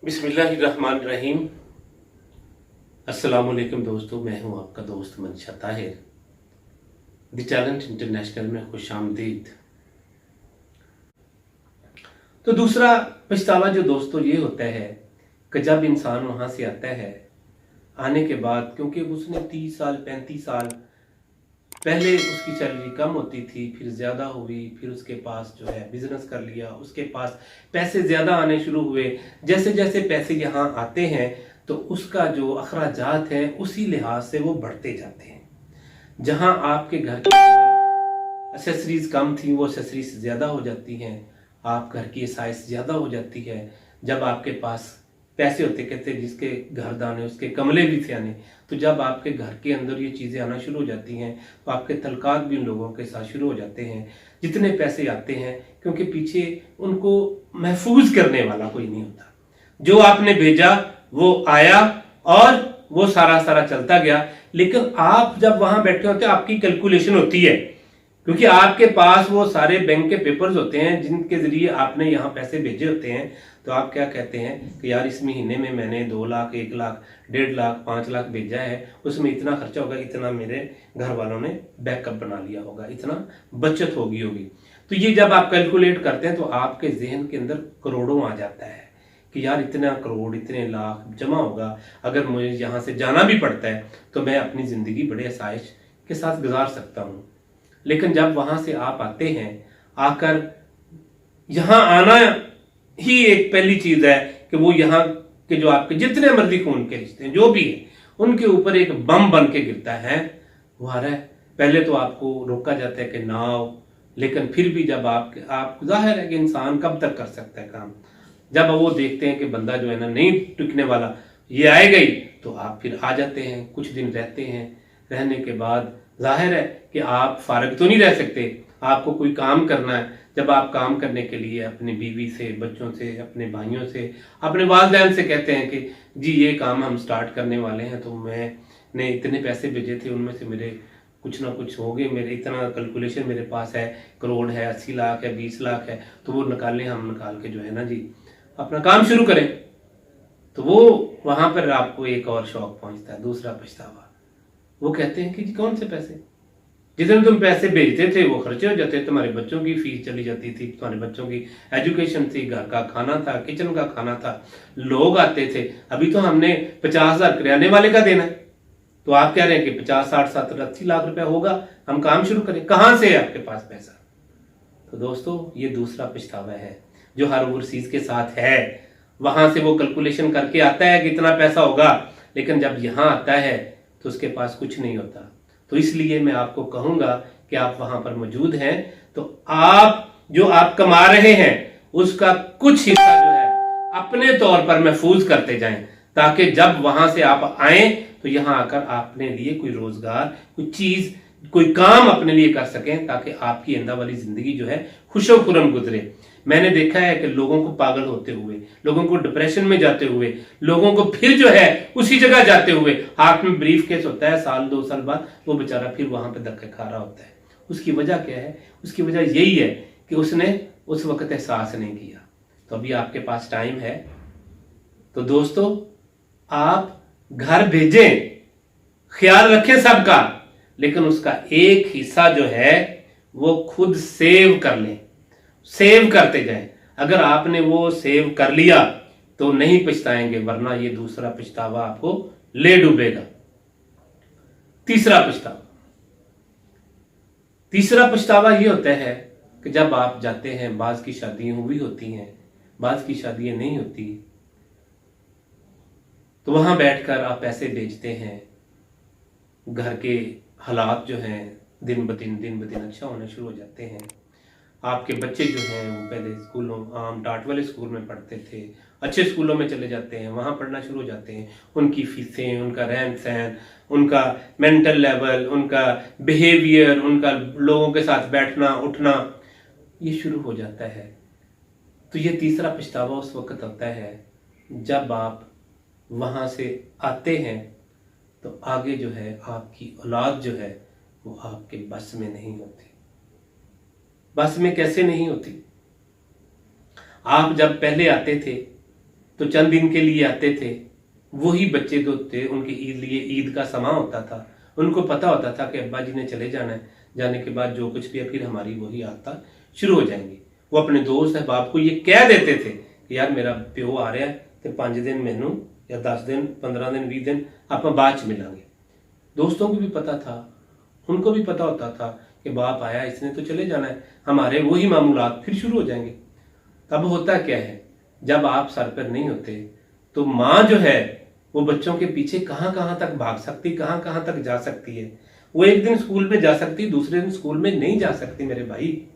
बिस्मिल्लाहिर्रहमानिर्रहीम। अस्सलाम वालेकुम दोस्तों, मैं हूं आपका दोस्त मंशा ताहिर। द टैलेंट इंटरनेशनल में खुश आमदीद। तो दूसरा पछतावा जो दोस्तों ये होता है कि जब इंसान वहां से आता है, आने के बाद क्योंकि उसने 30 साल 35 साल पहले उसकी सैलरी कम होती थी, फिर ज़्यादा हुई, फिर उसके पास जो है बिजनेस कर लिया, उसके पास पैसे ज़्यादा आने शुरू हुए। जैसे जैसे पैसे यहाँ आते हैं तो उसका जो अखराजात है उसी लिहाज से वो बढ़ते जाते हैं। जहाँ आपके घर के एसेसरीज कम थी वो एसेसरीज ज़्यादा हो जाती हैं, आप घर की साइज ज़्यादा हो जाती है। जब आपके पास पैसे होते, कहते जिसके घर दाने उसके कमले भी थे आने, तो जब आपके घर के अंदर ये चीज़ें आना शुरू हो जाती हैं तो आपके तलकात भी उन लोगों के साथ शुरू हो जाते हैं। जितने पैसे आते हैं, क्योंकि पीछे उनको महफूज करने वाला कोई नहीं होता। जो आपने भेजा वो आया और वो सारा सारा चलता गया। लेकिन आप जब वहां बैठे होते हैं आपकी कैलकुलेशन होती है, क्योंकि आपके पास वो सारे बैंक के पेपर्स होते हैं जिनके जरिए आपने यहाँ पैसे भेजे होते हैं। तो आप क्या कहते हैं कि यार इस महीने में मैंने 2 लाख 1 लाख 1.5 लाख 5 लाख भेजा है, उसमें इतना खर्चा होगा, इतना मेरे घर वालों ने बैकअप बना लिया होगा, इतना बचत होगी। तो ये जब आप कैलकुलेट करते हैं तो आपके जहन के अंदर करोड़ों आ जाता है कि यार इतना करोड़ इतने लाख जमा होगा, अगर मुझे यहाँ से जाना भी पड़ता है तो मैं अपनी ज़िंदगी बड़े आसाइश के साथ गुजार सकता हूँ। लेकिन जब वहां से आप आते हैं, आकर यहां आना ही एक पहली चीज है कि वो यहाँ के जो आपके जितने मर्जी खून के रिश्ते हैं जो भी है उनके ऊपर एक बम बन के गिरता है। वो आ रहा है, पहले तो आपको रोका जाता है कि ना आओ, लेकिन फिर भी जब आप जाहिर है कि इंसान कब तक कर सकता है काम। जब वो देखते हैं कि बंदा जो है ना नहीं टिकने वाला, ये आएगा ही, तो आप फिर आ जाते हैं, कुछ दिन रहते हैं। रहने के बाद जाहिर है कि आप फारग तो नहीं रह सकते, आपको कोई काम करना है। जब आप काम करने के लिए अपनी बीवी से, बच्चों से, अपने भाइयों से, अपने वालिदैन से कहते हैं कि जी ये काम हम स्टार्ट करने वाले हैं, तो मैंने इतने पैसे भेजे थे, उनमें से मेरे कुछ ना कुछ हो गए, मेरे इतना कैलकुलेशन मेरे पास है, करोड़ है, 80 लाख है, 20 लाख है, तो वो निकालें, हम निकाल के जो है ना जी अपना काम शुरू करें। तो वो वहां पर आपको एक और शौक पहुंचता है, दूसरा पछतावा। वो कहते हैं कि जी कौन से पैसे, जितने तुम पैसे भेजते थे वो खर्चे हो जाते, तुम्हारे बच्चों की फीस चली जाती थी, तुम्हारे बच्चों की एजुकेशन थी, घर का खाना था, किचन का खाना था, लोग आते थे। अभी तो हमने 50,000 किराने वाले का देना है, तो आप कह रहे हैं कि 50 60 70 80 लाख रुपया होगा, हम काम शुरू करें, कहां से है आपके पास पैसा। तो दोस्तों ये दूसरा पछतावा है जो हर ओवरसीज के साथ है। वहां से वो कैलकुलेशन करके आता है कि इतना पैसा होगा, लेकिन जब यहां आता है तो उसके पास कुछ नहीं होता। तो इसलिए मैं आपको कहूंगा कि आप वहां पर मौजूद हैं तो आप जो आप कमा रहे हैं उसका कुछ हिस्सा जो है अपने तौर पर महफूज करते जाएं, ताकि जब वहां से आप आए तो यहां आकर अपने लिए कोई रोजगार, कोई चीज, कोई काम अपने लिए कर सकें, ताकि आपकी आइंदा वाली जिंदगी जो है खुशो खुरम गुजरे। मैंने देखा है कि लोगों को पागल होते हुए, लोगों को डिप्रेशन में जाते हुए, लोगों को फिर जो है उसी जगह जाते हुए, हाथ में ब्रीफ केस होता है, साल 2 साल बाद वो बेचारा फिर वहां पे धक्के खा रहा होता है। उसकी वजह क्या है? उसकी वजह यही है कि उसने उस वक्त एहसास नहीं किया। तो अभी आपके पास टाइम है, तो दोस्तों आप घर भेजें, ख्याल रखें सबका, लेकिन उसका एक हिस्सा जो है वो खुद सेव कर लें, सेव करते जाएं। अगर आपने वो सेव कर लिया तो नहीं पछताएंगे, वरना ये दूसरा पछतावा आपको ले डूबेगा। तीसरा पछतावा ये होता है कि जब आप जाते हैं, बाज की शादियां हुई होती हैं, बाज की शादियां नहीं होती, तो वहां बैठकर आप पैसे बेचते हैं। घर के हालात जो हैं दिन ब दिन अच्छा होने शुरू हो जाते हैं। आपके बच्चे जो हैं वो पहले स्कूलों, आम टाट वाले स्कूल में पढ़ते थे, अच्छे स्कूलों में चले जाते हैं, वहाँ पढ़ना शुरू हो जाते हैं। उनकी फीसें, उनका रहन सहन, उनका मेंटल लेवल, उनका बिहेवियर, उनका लोगों के साथ बैठना उठना, ये शुरू हो जाता है। तो ये तीसरा पछतावा उस वक्त होता है जब आप वहाँ से आते हैं तो आगे जो है आपकी औलाद जो है वो आपके बस में नहीं होती। बस में कैसे नहीं होती? आप जब पहले आते थे तो चंद दिन के लिए आते थे। वही बच्चे जो थे उनके लिए ईद का समा होता था, उनको पता होता था कि अब्बा जी ने चले जाना है, जाने के बाद जो कुछ भी है फिर हमारी वही आदत शुरू हो जाएंगी। वो अपने दोस्त अहबाब को ये कह देते थे कि यार मेरा प्यो आ रहा है तो 5 दिन मैनू या 10 दिन 15 दिन 20 दिन आप बाद च मिलेंगे। दोस्तों को भी पता था, उनको भी पता होता था कि बाप आया इसने तो चले जाना है, हमारे वही मामूलात फिर शुरू हो जाएंगे। तब होता क्या है, जब आप सर पर नहीं होते तो माँ जो है वो बच्चों के पीछे कहां कहां तक भाग सकती, कहां कहां तक जा सकती है। वो एक दिन स्कूल में जा सकती, दूसरे दिन स्कूल में नहीं जा सकती। मेरे भाई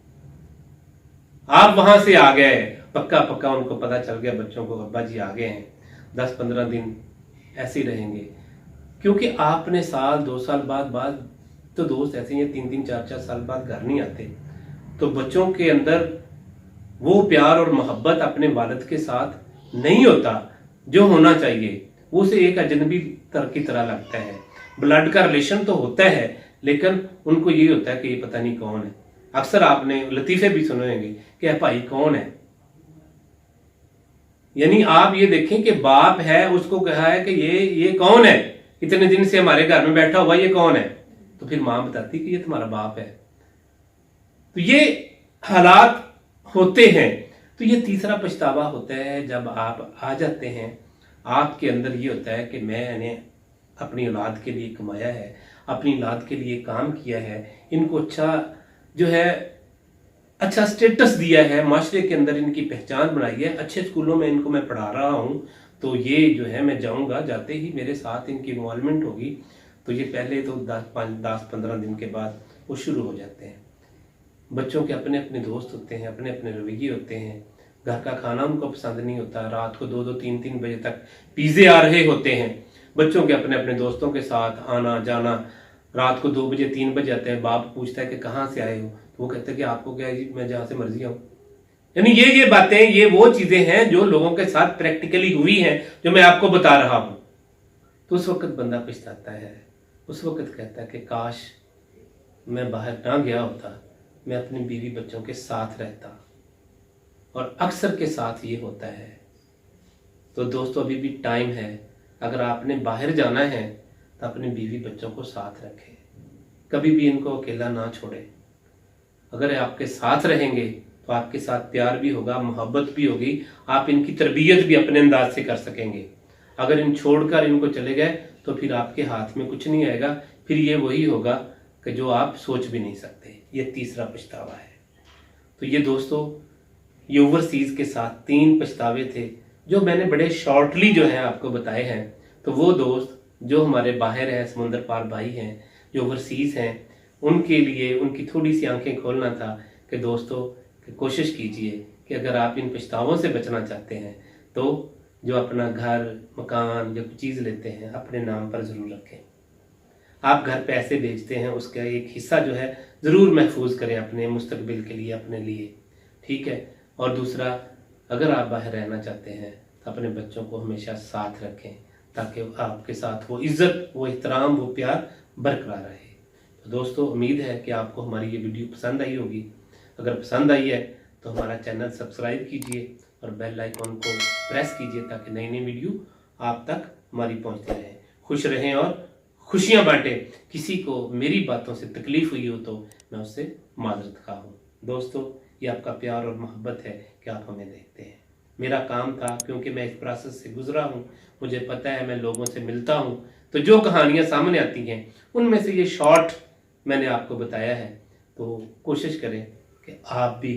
आप वहां से आ गए, पक्का पक्का उनको पता चल गया बच्चों को अब्बा जी आ गए हैं, 10-15 दिन ऐसे ही रहेंगे। क्योंकि आपने साल 2 साल बाद तो दोस्त ऐसे ही 3-3 4-4 साल बाद घर नहीं आते, तो बच्चों के अंदर वो प्यार और मोहब्बत अपने वालिद के साथ नहीं होता जो होना चाहिए। वो उसे एक अजनबी की तरह लगता है। ब्लड का रिलेशन तो होता है लेकिन उनको ये होता है कि ये पता नहीं कौन है। अक्सर आपने लतीफे भी सुने होंगे कि भाई कौन है, यानी आप ये देखें कि बाप है उसको कहा है कि ये कौन है, इतने दिन से हमारे घर में बैठा हुआ ये कौन है, तो फिर मां बताती कि ये तुम्हारा बाप है। तो ये हालात होते हैं। तो ये तीसरा पछतावा होता है जब आप आ जाते हैं, आपके अंदर ये होता है कि मैंने अपनी औलाद के लिए कमाया है, अपनी औलाद के लिए काम किया है, इनको अच्छा जो है अच्छा स्टेटस दिया है, माशरे के अंदर इनकी पहचान बनाई है, अच्छे स्कूलों में इनको मैं पढ़ा रहा हूँ, तो ये जो है मैं जाऊँगा, जाते ही मेरे साथ इनकी इन्वॉल्वमेंट होगी। तो ये पहले तो 10-15 दिन के बाद वो शुरू हो जाते हैं। बच्चों के अपने अपने दोस्त होते हैं, अपने अपने रवैये होते हैं, घर का खाना उनको पसंद नहीं होता, रात को 2-2 3-3 बजे तक पिज़्ज़े आ रहे होते हैं। बच्चों के अपने अपने दोस्तों के साथ आना जाना, रात को 2 बजे 3 बजे आते हैं, बाप पूछता है कि कहाँ से आए हो, तो वो कहते हैं कि आपको क्या है जी, मैं जहाँ से मर्जी आऊँ। यानी ये बातें, ये वो चीजें हैं जो लोगों के साथ प्रैक्टिकली हुई हैं, जो मैं आपको बता रहा हूँ। तो उस वक्त बंदा पछताता है, उस वक्त कहता है कि काश मैं बाहर ना गया होता, मैं अपनी बीवी बच्चों के साथ रहता। और अक्सर के साथ ये होता है। तो दोस्तों अभी भी टाइम है, अगर आपने बाहर जाना है तो अपनी बीवी बच्चों को साथ रखें, कभी भी इनको अकेला ना छोड़े। अगर आपके साथ रहेंगे तो आपके साथ प्यार भी होगा, मोहब्बत भी होगी, आप इनकी तरबियत भी अपने अंदाज से कर सकेंगे। अगर इन छोड़कर इनको चले गए तो फिर आपके हाथ में कुछ नहीं आएगा, फिर ये वही होगा कि जो आप सोच भी नहीं सकते। ये तीसरा पछतावा है। तो ये दोस्तों ये ओवरसीज के साथ 3 पछतावे थे जो मैंने बड़े शॉर्टली जो है आपको बताए हैं। तो वो दोस्त जो हमारे बाहर हैं, समुंदर पार भाई हैं, जो ओवरसीज हैं, उनके लिए उनकी थोड़ी सी आंखें खोलना था कि दोस्तों कोशिश कीजिए कि अगर आप इन पछतावों से बचना चाहते हैं तो जो अपना घर मकान जो चीज़ लेते हैं अपने नाम पर ज़रूर रखें। आप घर पैसे भेजते हैं उसका एक हिस्सा जो है ज़रूर महफूज करें अपने मुस्तकबिल के लिए, अपने लिए, ठीक है। और दूसरा, अगर आप बाहर रहना चाहते हैं तो अपने बच्चों को हमेशा साथ रखें ताकि आपके साथ वो इज्जत, वो एहतराम, वो प्यार बरकरार रहे। तो दोस्तों उम्मीद है कि आपको हमारी ये वीडियो पसंद आई होगी। अगर पसंद आई है तो हमारा चैनल सब्सक्राइब कीजिए और बेल आइकॉन को प्रेस कीजिए ताकि नई नई वीडियो आप तक हमारी पहुंचती रहे। खुश रहें और खुशियां बांटें। किसी को मेरी बातों से तकलीफ हुई हो तो मैं उससे माजरत खा हूँ। दोस्तों ये आपका प्यार और मोहब्बत है कि आप हमें देखते हैं। मेरा काम था, क्योंकि मैं इस प्रोसेस से गुजरा हूँ, मुझे पता है, मैं लोगों से मिलता हूँ, तो जो कहानियाँ सामने आती हैं उनमें से ये शॉर्ट मैंने आपको बताया है। तो कोशिश करें कि आप भी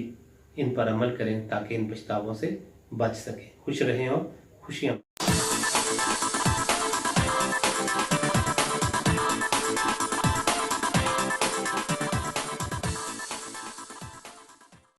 इन पर अमल करें ताकि इन पछतावों से बच सकें। खुश रहें और खुशियाँ